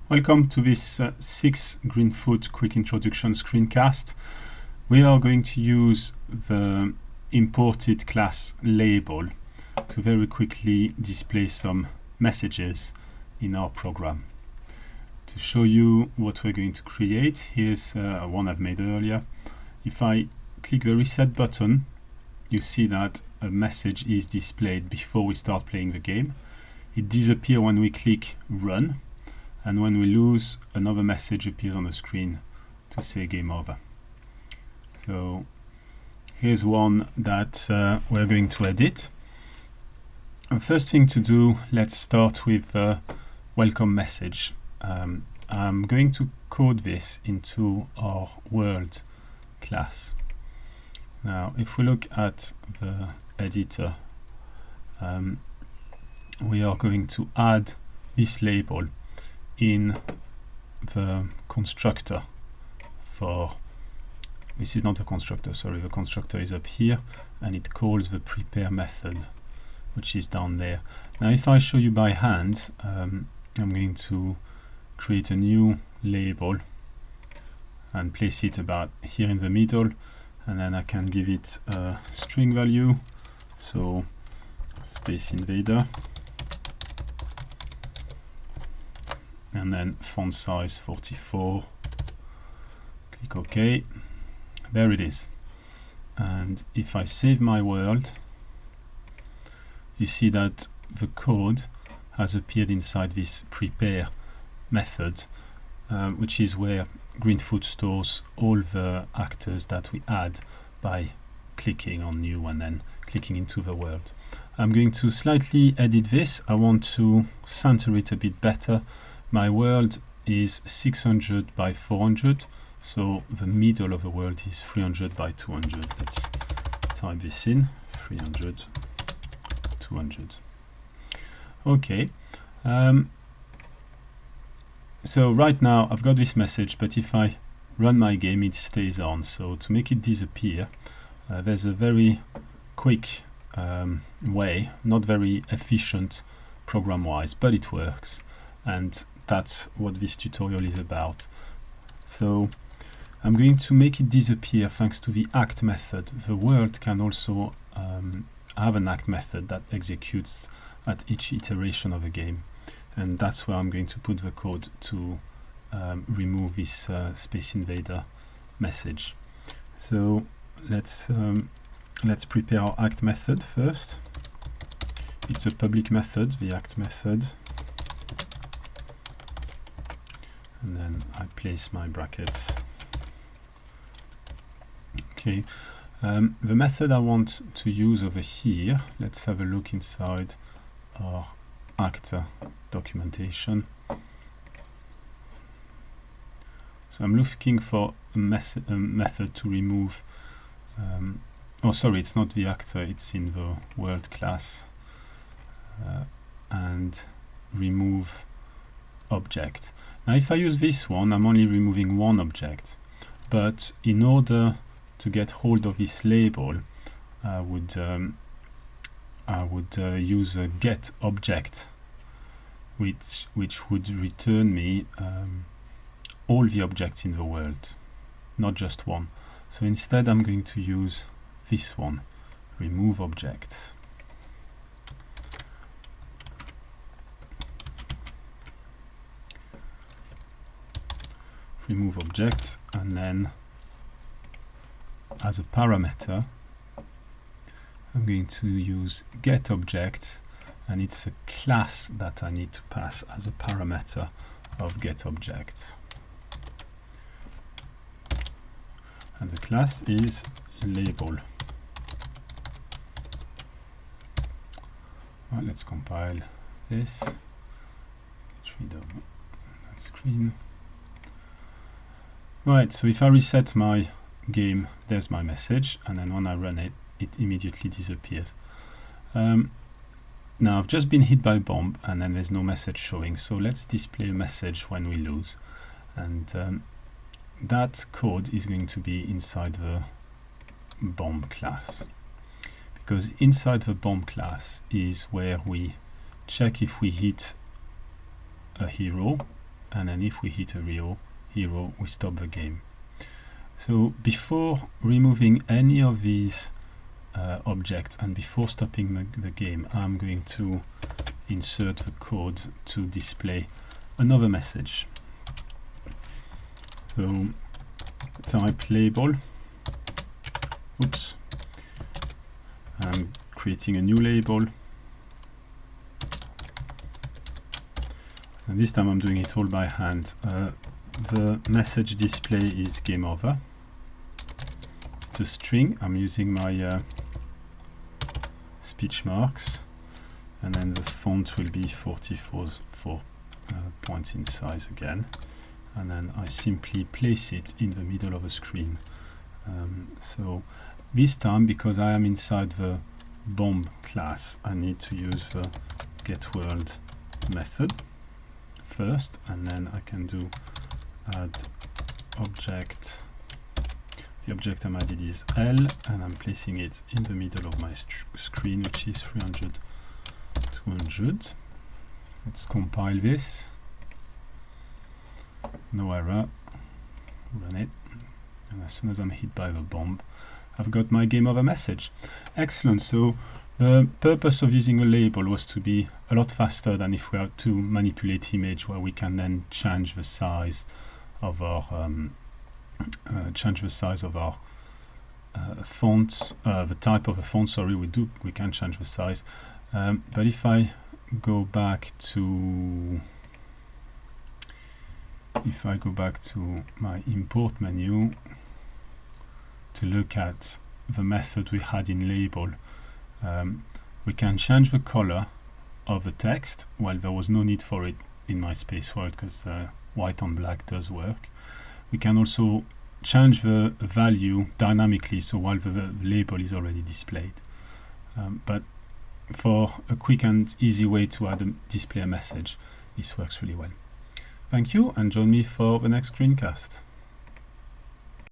Welcome to this 6 Greenfoot quick introduction screencast. We are going to use the imported class label to very quickly display some messages in our program. To show you what we're going to create, here's one I've made earlier. If I click the reset button, you see that a message is displayed before we start playing the game. It disappears when we click run. And when we lose, another message appears on the screen to say game over. So here's one that we're going to edit. The first thing to do, let's start with the welcome message. I'm going to code this into our world class. Now if we look at the editor, we are going to add this label in the constructor for, this is not the constructor, sorry, the constructor is up here and it calls the prepare method, which is down there. Now if I show you by hand, I'm going to create a new label and place it about here in the middle, and then I can give it a string value, so Space Invader, and then font size 44. Click OK. There it is. And if I save my world, you see that the code has appeared inside this prepare method, which is where Greenfoot stores all the actors that we add by clicking on new and then clicking into the world. I'm going to slightly edit this. I want to center it a bit better. My world is 600 by 400, so the middle of the world is 300 by 200. Let's type this in, 300, 200. Okay, so right now I've got this message, but if I run my game it stays on. So to make it disappear, there's a very quick way, not very efficient program-wise, but it works. And that's what this tutorial is about. So I'm going to make it disappear thanks to the act method. The world can also have an act method that executes at each iteration of a game, and that's where I'm going to put the code to remove this Space Invader message. So let's prepare our act method first. It's a public method, the act method. And then I place my brackets. Okay, the method I want to use over here, let's have a look inside our actor documentation. So I'm looking for a method to remove, oh sorry, it's not the actor, it's in the world class, and remove object. Now if I use this one, I'm only removing one object, but in order to get hold of this label, I would use a get object, which would return me all the objects in the world, not just one. So instead I'm going to use this one, remove objects. Remove object, and then as a parameter I'm going to use get object, and it's a class that I need to pass as a parameter of get object, and the class is label. Well, let's compile this, get rid of that screen. Right, so if I reset my game, there's my message, and then when I run it, it immediately disappears. Now I've just been hit by a bomb and then there's no message showing, so let's display a message when we lose. And that code is going to be inside the bomb class, because inside the bomb class is where we check if we hit a hero and then if we hit a hero, we stop the game. So before removing any of these objects and before stopping the game, I'm going to insert the code to display another message. So type label. Oops. I'm creating a new label. And this time I'm doing it all by hand. The message display is game over. It's a string. I'm using my speech marks, and then the font will be 44 points in size again, and then I simply place it in the middle of the screen. So this time, because I am inside the bomb class, I need to use the getWorld method first, and then I can do add object. The object I'm added is L, and I'm placing it in the middle of my screen, which is 300, 200. Let's compile this. No error. Run it. And as soon as I'm hit by the bomb, I've got my game over message. Excellent. So the purpose of using a label was to be a lot faster than if we had to manipulate image, where we can then change the size of our fonts, the type of a font. Sorry, we can change the size. But if I go back to my import menu to look at the method we had in label, we can change the color of the text. Well, there was no need for it in my space world because white on black does work. We can also change the value dynamically, so while the label is already displayed. But for a quick and easy way to display a message, this works really well. Thank you, and join me for the next screencast.